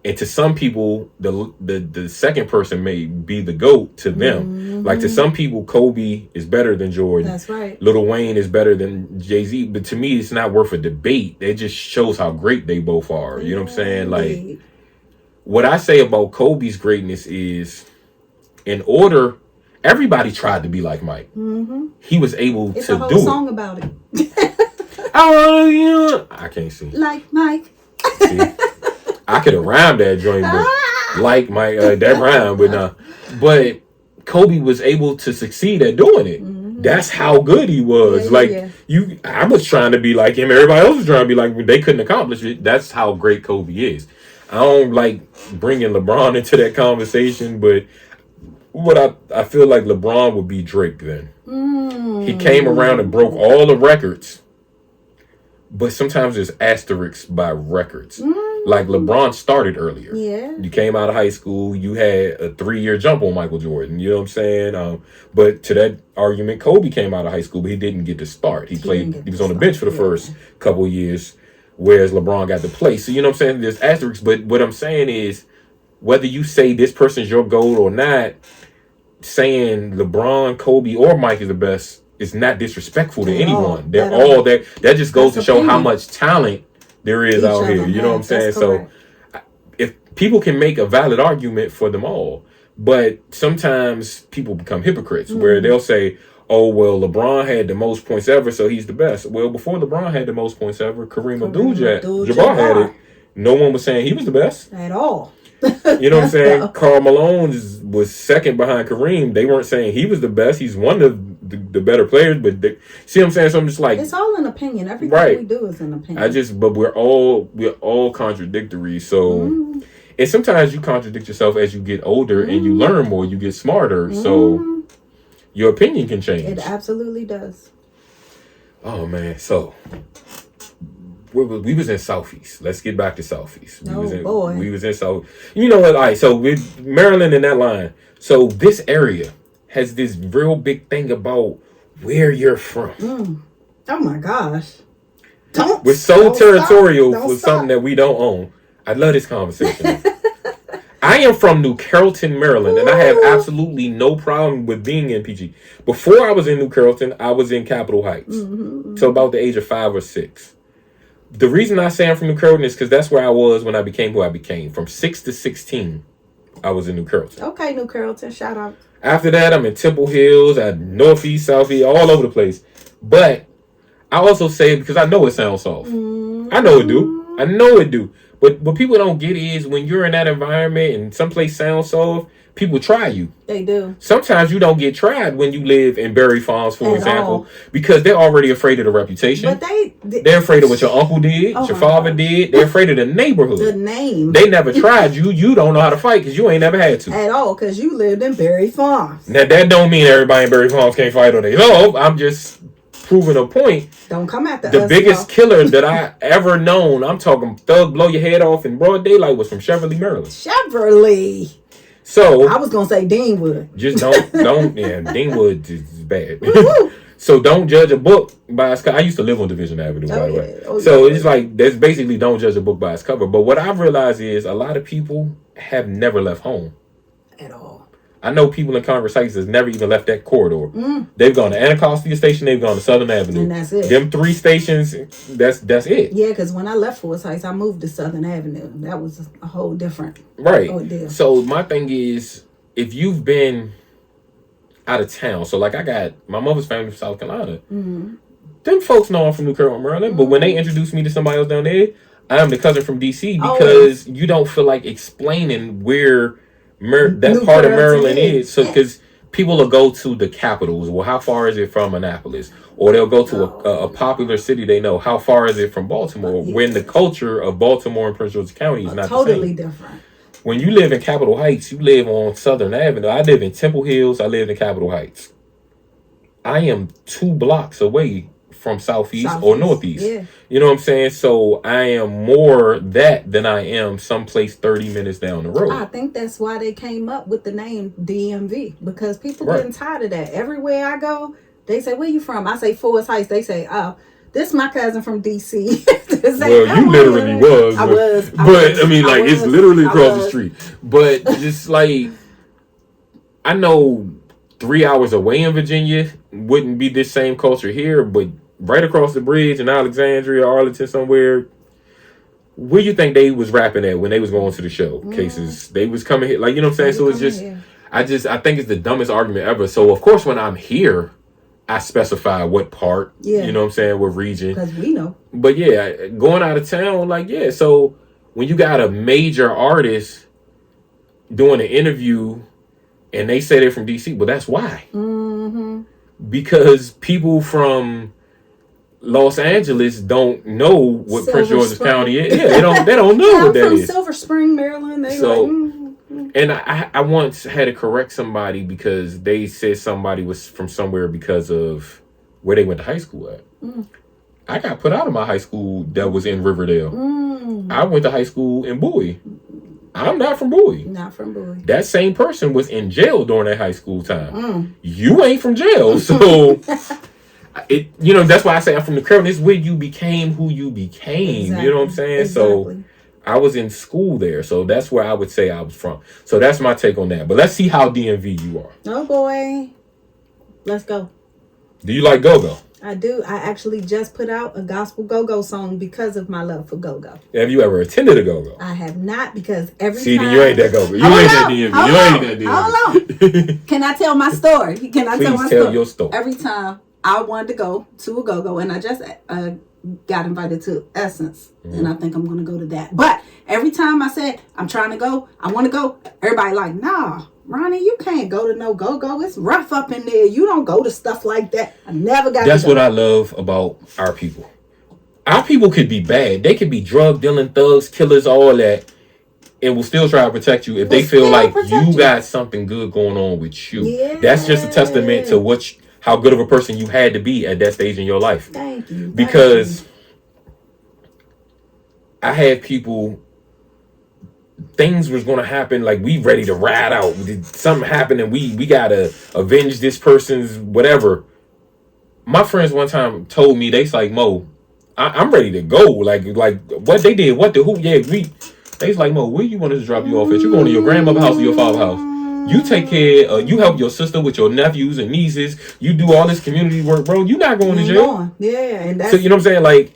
and to some people, the second person may be the GOAT to them. Like to some people, Kobe is better than Jordan. That's right. Lil Wayne is better than Jay-Z. But to me, it's not worth a debate. It just shows how great they both are. You know what I'm saying? Like, what I say about Kobe's greatness is, in order, everybody tried to be like Mike. He was able it's to a whole do song it. about it. I can't sing. Like Mike. See, I could have rhymed that joint, but like Mike, that rhyme, but nah. But Kobe was able to succeed at doing it. That's how good he was. I was trying to be like him. Everybody else was trying to be like him. They couldn't accomplish it. That's how great Kobe is. I don't like bringing LeBron into that conversation, but what I feel like LeBron would be Drake then. He came around and broke all the records, but sometimes there's asterisks by records. Like LeBron started earlier. Yeah. You came out of high school, you had a 3-year jump on Michael Jordan. You know what I'm saying? But to that argument, Kobe came out of high school, but he didn't get to start. He was on the bench for the first couple of years, whereas LeBron got to play. So you know what I'm saying? There's asterisks, but what I'm saying is, whether you say this person's your GOAT or not, saying LeBron, Kobe, or Mike is the best is not disrespectful to anyone. They're all there. That just goes to show how much talent there is out here. You know what I'm saying? So if people can make a valid argument for them all, but sometimes people become hypocrites where they'll say, oh, well, LeBron had the most points ever, so he's the best. Well, before LeBron had the most points ever, Kareem Abdul-Jabbar had it. No one was saying he was the best. At all. You know what I'm saying? Karl Malone was second behind Kareem. They weren't saying he was the best. He's one of the better players, but see what I'm saying? So I'm just like, it's all an opinion. Everything we do is an opinion. But we're all contradictory. So, and sometimes you contradict yourself as you get older and you learn more, you get smarter. So your opinion can change. It absolutely does. Oh man, so we was in Southeast. Let's get back to Southeast. We was in South. You know what? All right. So with Maryland in that line. So this area has this real big thing about where you're from. Oh my gosh! We're so territorial for something that we don't own. I love this conversation. I am from New Carrollton, Maryland, and I have absolutely no problem with being in PG. Before I was in New Carrollton, I was in Capitol Heights. So about the age of 5 or 6. The reason I say I'm from New Carrollton is because that's where I was when I became who I became. From 6 to 16, I was in New Carrollton. Okay, New Carrollton, shout out. After that, I'm in Temple Hills, at Northeast, Southeast, all over the place. But I also say it because I know it sounds soft. I know it do. But what people don't get is when you're in that environment and someplace sounds soft, people try you. They do. Sometimes you don't get tried when you live in Berry Farms, for example, because they're already afraid of the reputation. But they're afraid of what your uncle did, your father did. They're afraid of the neighborhood. The name. They never tried you. You don't know how to fight because you ain't never had to. At all, because you lived in Berry Farms. Now, that don't mean everybody in Berry Farms can't fight on their own. I'm just proving a point. Don't come after us. The biggest killer that I ever known, I'm talking thug blow your head off in broad daylight, was from Cheverly, Maryland. Cheverly. So I was gonna say Deanwood. Just don't. Yeah, Deanwood is bad. So don't judge a book by its cover. I used to live on Division Avenue, by the way. So it's like that's basically don't judge a book by its cover. But what I've realized is a lot of people have never left home at all. I know people in Congress Heights that's never even left that corridor. They've gone to Anacostia Station, they've gone to Southern Avenue. And that's it. Them 3 stations, that's it. Yeah, because when I left Forest Heights, I moved to Southern Avenue. That was a whole different ordeal. So my thing is, if you've been out of town, so like I got my mother's family from South Carolina. Them folks know I'm from New Carrollton, Maryland, but when they introduce me to somebody else down there, I am the cousin from DC because you don't feel like explaining where that part of Maryland is. So because people will go to the capitals. Well, how far is it from Annapolis? Or they'll go to a popular city they know. How far is it from Baltimore? When the culture of Baltimore and Prince George's County is not totally the same. Different. When you live in Capitol Heights, you live on Southern Avenue. I live in Temple Hills. I live in Capitol Heights. I am 2 blocks away from Southeast or Northeast. Yeah. You know what I'm saying? So I am more that than I am someplace 30 minutes down the road. I think that's why they came up with the name DMV, because people getting tired of that. Everywhere I go, they say, where you from? I say Forest Heights. They say, oh, this is my cousin from DC. Well, you literally was. I was. But I mean, it's literally across the street. But just like, I know 3 hours away in Virginia wouldn't be this same culture here, but right across the bridge in Alexandria, Arlington, somewhere. Where you think they was rapping at when they was going to the show? Cases they was coming here, like, you know what I'm saying. So it's just, I think it's the dumbest argument ever. So of course when I'm here, I specify what part, you know what I'm saying, what region, because we know. But yeah, going out of town, like, yeah. So when you got a major artist doing an interview and they say they're from DC, well, that's why. Because people from Los Angeles don't know what Prince George's County is. Yeah, they don't know what that is. Silver Spring, Maryland. And I once had to correct somebody because they said somebody was from somewhere because of where they went to high school at. I got put out of my high school that was in Riverdale. I went to high school in Bowie. I'm not from Bowie. Not from Bowie. That same person was in jail during that high school time. You ain't from jail, so that's why I say I'm from the Caribbean. It's where you became who you became. Exactly. You know what I'm saying? Exactly. So I was in school there, so that's where I would say I was from. So that's my take on that. But let's see how DMV you are. Oh boy, let's go. Do you like go-go? I do. I actually just put out a gospel go-go song because of my love for go-go. Have you ever attended a go-go? I have not, because every time... See, then you ain't that go-go. You ain't that DMV. You ain't that DMV. Hold on. Can I tell my story? Can I tell my story? Please tell your story. Every time I wanted to go to a go-go, and I just got invited to Essence, and I think I'm going to go to that. But every time I said, I'm trying to go, I want to go, everybody like, nah, Ronnie, you can't go to no go-go. It's rough up in there. You don't go to stuff like that. I never got That's what I love about our people. Our people could be bad. They could be drug dealing, thugs, killers, all that, and will still try to protect you if they feel like you got something good going on with you. Yeah. That's just a testament to how good of a person you had to be at that stage in your life. Thank you. Because I had people, things was going to happen, like we ready to ride out. Something happened and we got to avenge this person's whatever. My friends one time told me, they's like, Mo, I'm ready to go. Like what they did, what the who, yeah, they's like, Mo, where you want us to drop you off at? You going to your grandmother's house or your father's house? You take care, you help your sister with your nephews and nieces. You do all this community work, bro. You're not going to jail. Yeah, and that's... So, you know what I'm saying? Like,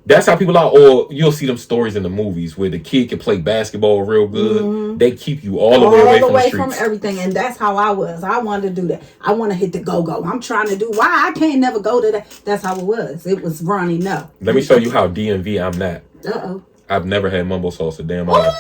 that's how people are. Or you'll see them stories in the movies where the kid can play basketball real good. They keep you all the way away from the streets. From everything. And that's how I was. I wanted to do that. I want to hit the go-go. I'm trying to do... Why? I can't never go to that. That's how it was. It was Ronnie, no. Let me show you how DMV I'm not. Uh-oh. I've never had mumbo sauce a damn hour.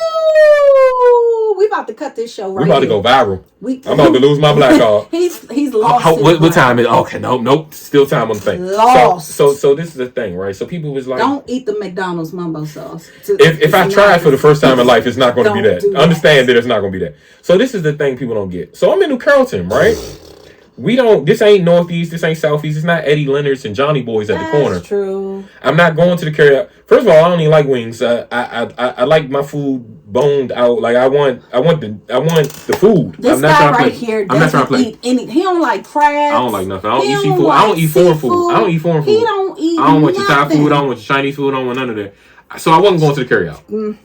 We about to cut this show right. We about to go viral. I'm about to lose my black card. he's lost. What time is it? Okay, nope. Still time on the thing. Lost. So this is the thing, right? So people was like, don't eat the McDonald's mumbo sauce. If I tried for the first time in life, it's not going to be that. Understand that it's not going to be that. So this is the thing people don't get. So I'm in New Carrollton, right? This ain't Northeast, this ain't Southeast, it's not Eddie Leonard's and Johnny Boys at the corner. That's true. I'm not going to the carryout. First of all, I don't even like wings. I like my food boned out. Like I want the food. This guy right here doesn't eat anything. He don't like crabs. I don't like nothing. I don't eat seafood. I don't eat foreign food. I don't eat foreign food. He don't eat I don't want your Thai food. I don't want your Chinese food. I don't want none of that. So I wasn't going to the carryout.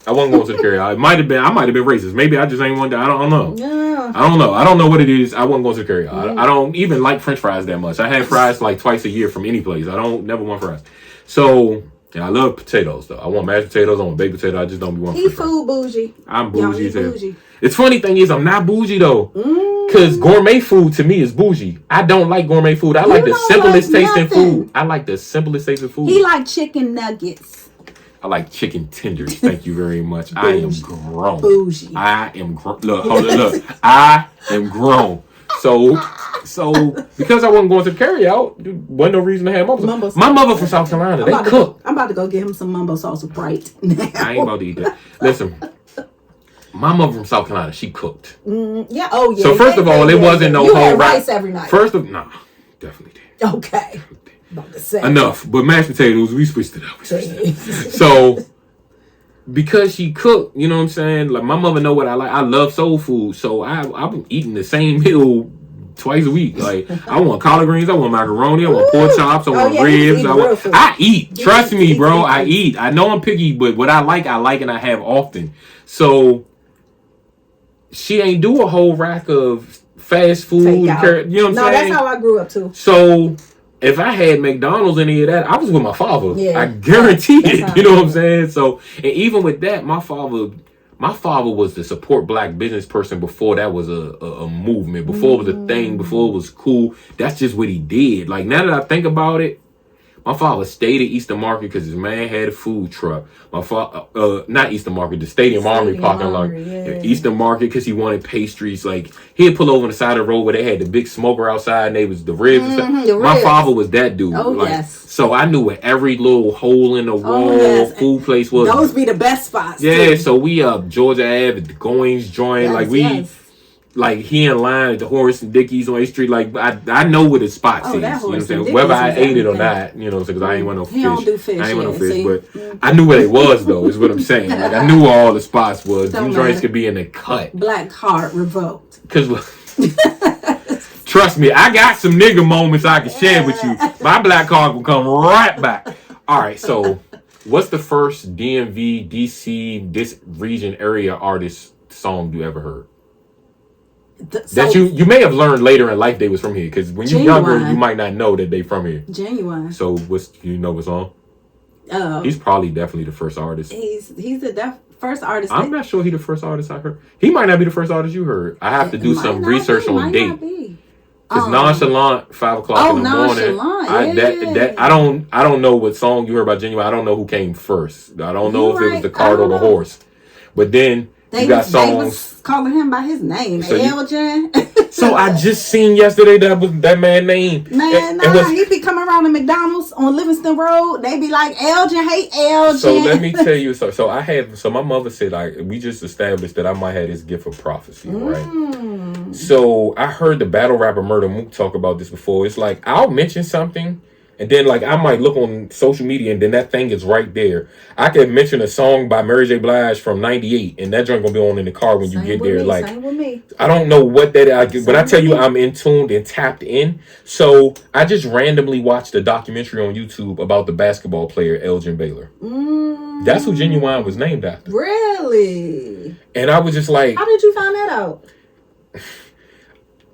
I wasn't going to the carryout. I might have been racist. Maybe I just ain't one that. I don't know. Yeah. I don't know. I don't know what it is. I wasn't going to the carryout. I don't even like French fries that much. I had fries like twice a year from any place. I don't never want fries. So I love potatoes though. I want mashed potatoes. I want baked potato. I just don't be wanting. He food bougie. I'm bougie too. It's funny thing is I'm not bougie though. Cause gourmet food to me is bougie. I don't like gourmet food. I like the simplest tasting food. I like the simplest tasting food. He like chicken nuggets. I like chicken tenders. Thank you very much. I am grown. Bougie. I am grown. Look. I am grown. So because I wasn't going to the carryout, wasn't no reason to have mumbo sauce. My mother from South Carolina, they cook. I'm about to go get him some mumbo sauce right now. I ain't about to eat that. Listen, my mother from South Carolina, she cooked. Yeah. Oh yeah. So first of all, it wasn't no whole rice every night. Definitely did. Okay. Enough, but mashed potatoes, we switched it up. So, because she cooked, you know what I'm saying? Like, my mother know what I like. I love soul food, so I've been eating the same meal twice a week. Like, I want collard greens, I want macaroni, I want pork chops, I want ribs. I eat. Trust me, bro, I eat. I know I'm picky, but what I like, and I have often. So, she ain't do a whole rack of fast food. Take out. You know what I'm No, saying? that's how I grew up too. So if I had McDonald's, any of that, I was with my father. Yeah, I guarantee that's it. how You know I what I'm grew saying? So, and even with that, my father was the support black business person before that was a movement, before it was a thing, before it was cool. That's just what he did. Like, now that I think about it, my father stayed at Eastern Market because his man had a food truck. My father, not Eastern Market, the Stadium Armory parking lot. Yeah. Eastern Market because he wanted pastries. Like, he'd pull over on the side of the road where they had the big smoker outside and they was the ribs and stuff. My father was that dude. Oh, like, yes. So I knew where every little hole in the wall food place was. Those be the best spots. Yeah, too. so we Georgia Ave at the Goings joint. Yes, like we like he in line at the Horace and Dickies on 8th Street. Like I know where the spots is. You know what I'm saying? Whether I ate it or not, you know, because I ain't want no fish. He don't do fish. I ain't want no fish, see? but I knew where they was though. Is what I'm saying. Like I knew where all the spots was. Them joints could be in the cut. Black card revoked. Because trust me, I got some nigga moments I can share with you. My black card will come right back. All right, so what's the first DMV, DC, this region area artist song you ever heard? That you may have learned later in life they was from here, because when you're younger you might not know that they from here. Genuine. So you know what song? He's probably definitely the first artist. He's the first artist. I'm not sure he's the first artist I heard. He might not be the first artist you heard. I have to do some research on date. Because Nonchalant, 5 o'clock in the morning. I don't know what song you heard about Genuine. I don't know who came first. I don't know if it was the cart or the horse. But then you got songs. They was calling him by his name, so Elgin. So I just seen yesterday that man name. Man, he be coming around the McDonald's on Livingston Road. They be like, Elgin, hey Elgin. So let me tell you, so my mother said, like, we just established that I might have this gift of prophecy, right? So I heard the battle rapper Murder Mook talk about this before. It's like, I'll mention something, and then like I might look on social media and then that thing is right there. I could mention a song by Mary J. Blige from '98 and that joint gonna be on in the car when you get there. Like, same with me. I don't know what that is, but I tell you I'm in tuned and tapped in. So I just randomly watched a documentary on YouTube about the basketball player Elgin Baylor. That's who Genuine was named after. Really? And I was just like, how did you find that out?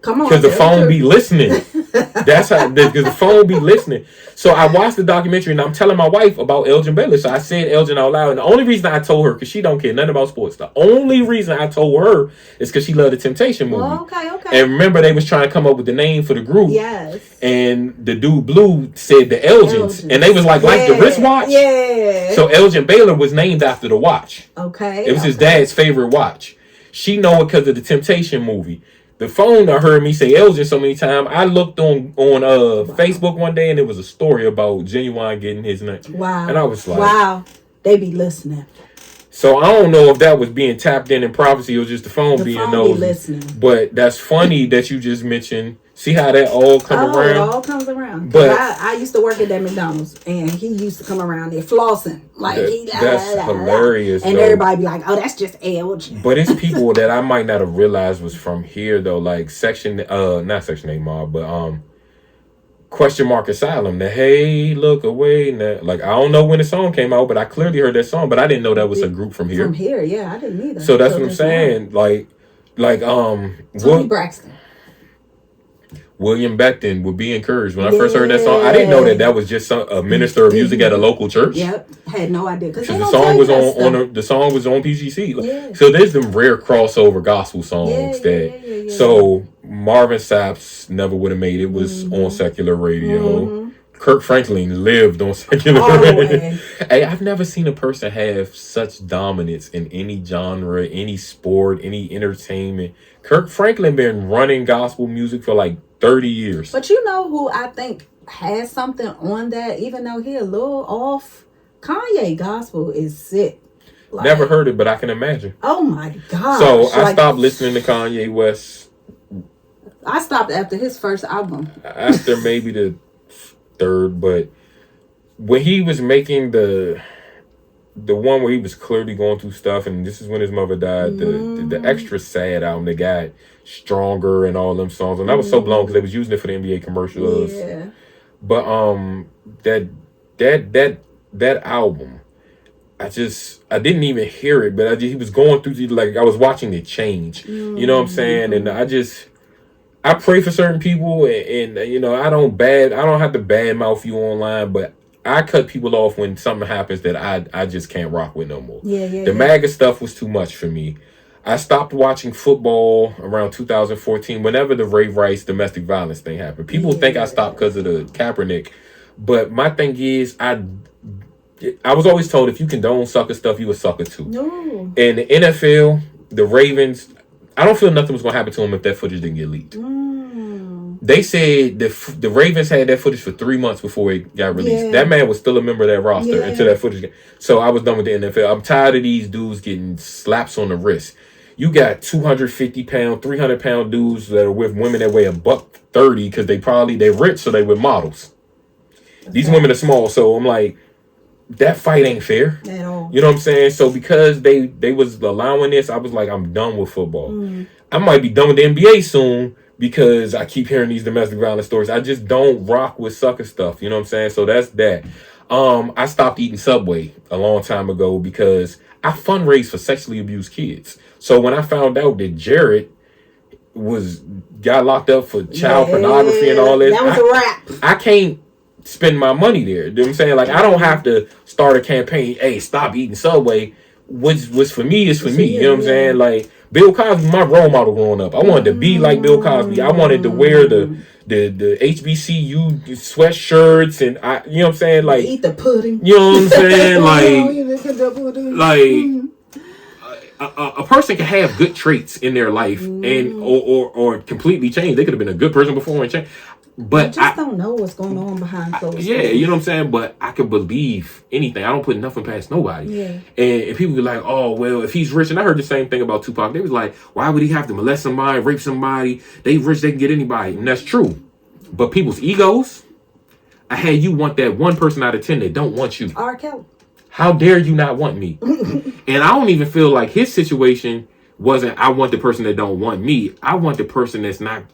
Come on, because the phone be listening. That's how. Because the phone be listening. So I watched the documentary and I'm telling my wife about Elgin Baylor. So I said Elgin out loud. And the only reason I told her, because she don't care nothing about sports, the only reason I told her is because she loved the Temptation movie. Oh, okay. And remember, they was trying to come up with the name for the group. Yes. And the dude Blue said the Elgins. And they was like the wristwatch. Yeah. So Elgin Baylor was named after the watch. Okay. It was his dad's favorite watch. She know it because of the Temptation movie. The phone I heard me say Elgin so many times. I looked on Facebook one day and it was a story about Genuine getting his name. Wow. And I was like, wow, they be listening. So I don't know if that was being tapped in prophecy or just the phone being nosy. Listening. But that's funny that you just mentioned. See how that all comes around? It all comes around. But I used to work at that McDonald's, and he used to come around there flossing. Like that's hilarious. And everybody be like, "Oh, that's just Elgin." But it's people that I might not have realized was from here though, like not Section 8 Mob, but Question Mark Asylum. The Hey Look Away. Like, I don't know when the song came out, but I clearly heard that song. But I didn't know that was a group from here. From here, yeah, I didn't either. So that's what I'm saying. Like Tony Braxton. William Beckton would be encouraged. When I first heard that song, I didn't know that was just a minister of music at a local church. Yep, had no idea because the song was the song was on PGC. So there's them rare crossover gospel songs So Marvin Sapp's never would have made it. Was on secular radio. Kirk Franklin lived on secular radio. Hey, I've never seen a person have such dominance in any genre, any sport, any entertainment. Kirk Franklin been running gospel music for like 30 years. But you know who I think has something on that, even though he a little off? Kanye gospel is sick. Like, never heard it, but I can imagine. Oh my God. So I stopped listening to Kanye West. I stopped after his first album. After maybe the third, but when he was making the one where he was clearly going through stuff, and this is when his mother died, the extra sad album that got Stronger and all them songs, and I was so blown because they was using it for the NBA commercials. Yeah. But that album, I didn't even hear it, but he was going through like I was watching it change. You know what I'm saying? And I pray for certain people, and you know, I don't have to bad mouth you online, but I cut people off when something happens that I just can't rock with no more. Yeah, yeah, The yeah. MAGA stuff was too much for me. I stopped watching football around 2014, whenever the Ray Rice domestic violence thing happened. People think I stopped because of the Kaepernick, but my thing is, I was always told if you condone sucker stuff, you a sucker too. No. And the NFL, the Ravens, I don't feel nothing was going to happen to them if that footage didn't get leaked. They said the Ravens had that footage for 3 months before it got released. Yeah. That man was still a member of that roster Yeah. until that footage. So I was done with the NFL. I'm tired of these dudes getting slaps on the wrist. You got 250-pound, 300-pound dudes that are with women that weigh $130 because they're rich, so they with models. These women are small, so I'm like, that fight ain't fair at all. You know what I'm saying? So because they was allowing this, I was like, I'm done with football. I might be done with the NBA soon because I keep hearing these domestic violence stories. I just don't rock with sucker stuff. You know what I'm saying? So that's that. I stopped eating Subway a long time ago because I fundraise for sexually abused kids. So when I found out that Jared got locked up for child pornography and all this, that was a wrap. I can't spend my money there. You know what I'm saying? Like, I don't have to start a campaign, hey, stop eating Subway. What's for me is for me. You know what I'm saying? Like, Bill Cosby, my role model growing up. I wanted to be like Bill Cosby. I wanted to wear the HBCU sweatshirts and you know what I'm saying? Like, eat the pudding. You know what I'm saying? Like a person can have good traits in their life and or completely change. They could have been a good person before and change. But I just don't know what's going on behind closed doors. Yeah, you know what I'm saying? But I can believe anything. I don't put nothing past nobody. Yeah. And people be like, oh, well, if he's rich. And I heard the same thing about Tupac. They was like, why would he have to molest somebody, rape somebody? They rich, they can get anybody. And that's true. But people's egos, I had you want that 1 person out of 10 that don't want you. R. Kelly. How dare you not want me? And I don't even feel like his situation wasn't, I want the person that don't want me. I want the person that's not,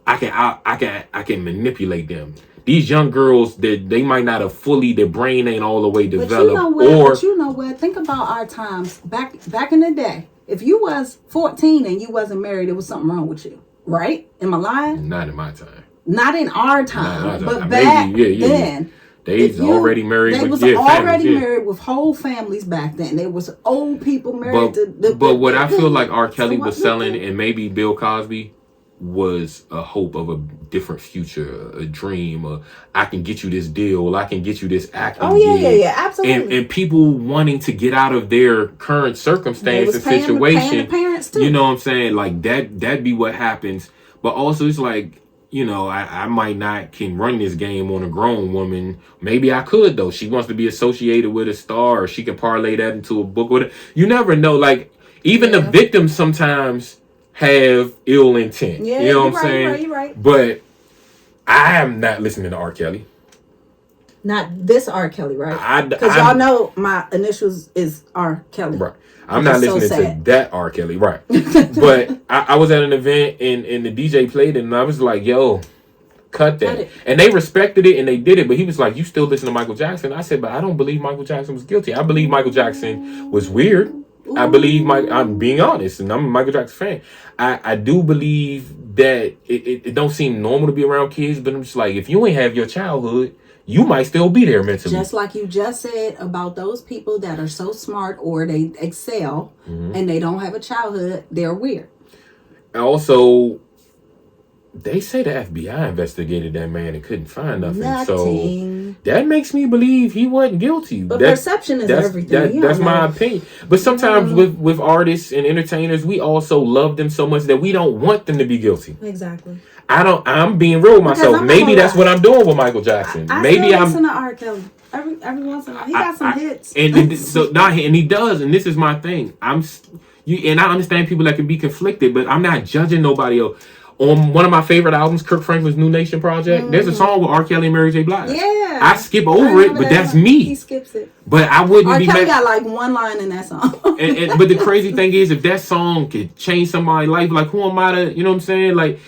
I can manipulate them. These young girls, that they might not have fully, their brain ain't all the way developed. But you know what? Think about our times back in the day. If you was 14 and you wasn't married, there was something wrong with you, right? Am I lying? Not in my time. Not in our time, but maybe, back yeah. then. They was already married. They was already married with whole families back then. There was old people married but what I feel like R. Kelly was selling, and maybe Bill Cosby, was a hope of a different future, a dream. I can get you this deal. I can get you this acting. Yeah, absolutely. And people wanting to get out of their current circumstance and situation. Paying the parents too. You know what I'm saying? Like that'd be what happens. But also it's like, you know, I might not can run this game on a grown woman. Maybe I could though. She wants to be associated with a star, or she can parlay that into a book. You never know. Like even the victims sometimes have ill intent. Yeah, you know what I'm saying? You're right. But I am not listening to R. Kelly. Not this R. Kelly, right? Because y'all know my initials is R. Kelly. Right. I'm not listening to that R. Kelly, right? But I was at an event and the DJ played it, and I was like, "Yo, cut that." And they respected it and they did it. But he was like, "You still listen to Michael Jackson?" I said, "But I don't believe Michael Jackson was guilty. I believe Michael Jackson was weird. I believe I'm being honest, and I'm a Michael Jackson fan. I do believe that it don't seem normal to be around kids, but I'm just like, if you ain't have your childhood, you might still be there mentally. Just like you just said about those people that are so smart or they excel and they don't have a childhood, they're weird. Also, they say the FBI investigated that man and couldn't find nothing. So that makes me believe he wasn't guilty. But perception is everything. That's my opinion. But sometimes with artists and entertainers, we also love them so much that we don't want them to be guilty. Exactly. I'm being real with myself. Maybe that's what I'm doing with Michael Jackson. Maybe I'm listen to R. Kelly. Every once in a while, he got some hits. And he does. And this is my thing. And I understand people that can be conflicted, but I'm not judging nobody else. On one of my favorite albums, Kirk Franklin's New Nation Project, there's a song with R. Kelly and Mary J. Blige. Yeah. I skip over it, but that's me. He skips it. But I wouldn't be R. Kelly got like one line in that song. But the crazy thing is, if that song could change somebody's life, like who am I to, you know what I'm saying? Like,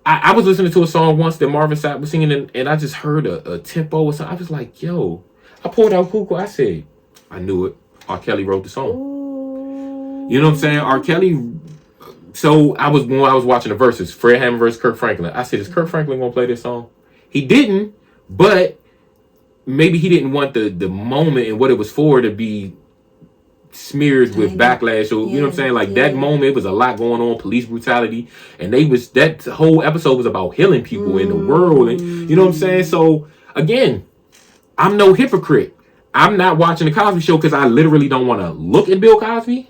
I was listening to a song once that Marvin Sapp was singing, and I just heard a tempo or something. I was like, yo, I pulled out Google. I said, I knew it. R. Kelly wrote the song. Ooh. You know what I'm saying? R. Kelly So when I was watching the verses, Fred Hammond versus Kirk Franklin. I said, is Kirk Franklin gonna play this song? He didn't, but maybe he didn't want the moment and what it was for to be smeared with backlash. So you know what I'm saying? Like that moment, it was a lot going on, police brutality, and that whole episode was about healing people in the world, and you know what I'm saying? So again, I'm no hypocrite. I'm not watching the Cosby Show because I literally don't want to look at Bill Cosby.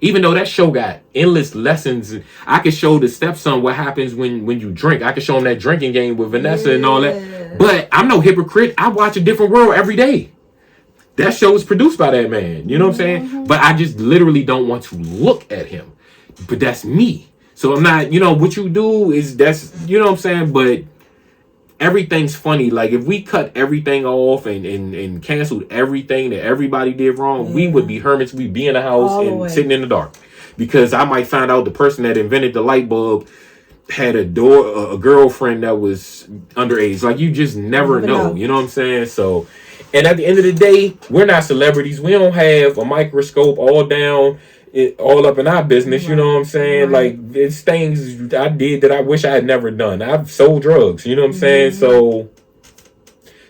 Even though that show got endless lessons, I could show the stepson what happens when you drink. I could show him that drinking game with Vanessa and all that. But I'm no hypocrite. I watch A Different World every day. That show was produced by that man. You know what I'm saying? But I just literally don't want to look at him. But that's me. So I'm not, what you do is you know what I'm saying? But everything's funny. Like if we cut everything off and canceled everything that everybody did wrong, we would be hermits. We'd be in the house and sitting in the dark. Because I might find out the person that invented the light bulb had a girlfriend that was underage. Like you just never know. You know what I'm saying? So, and at the end of the day, we're not celebrities. We don't have a microscope all up in our business. Right. You know what I'm saying? Right. Like it's things I did that I wish I had never done. I've sold drugs. You know what I'm saying? So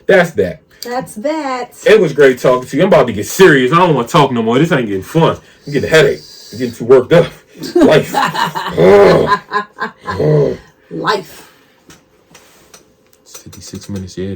that's that. That's that. It was great talking to you. I'm about to get serious. I don't want to talk no more. This ain't getting fun. I'm getting a headache. I'm getting too worked up. Life. Life. 56 minutes, yeah.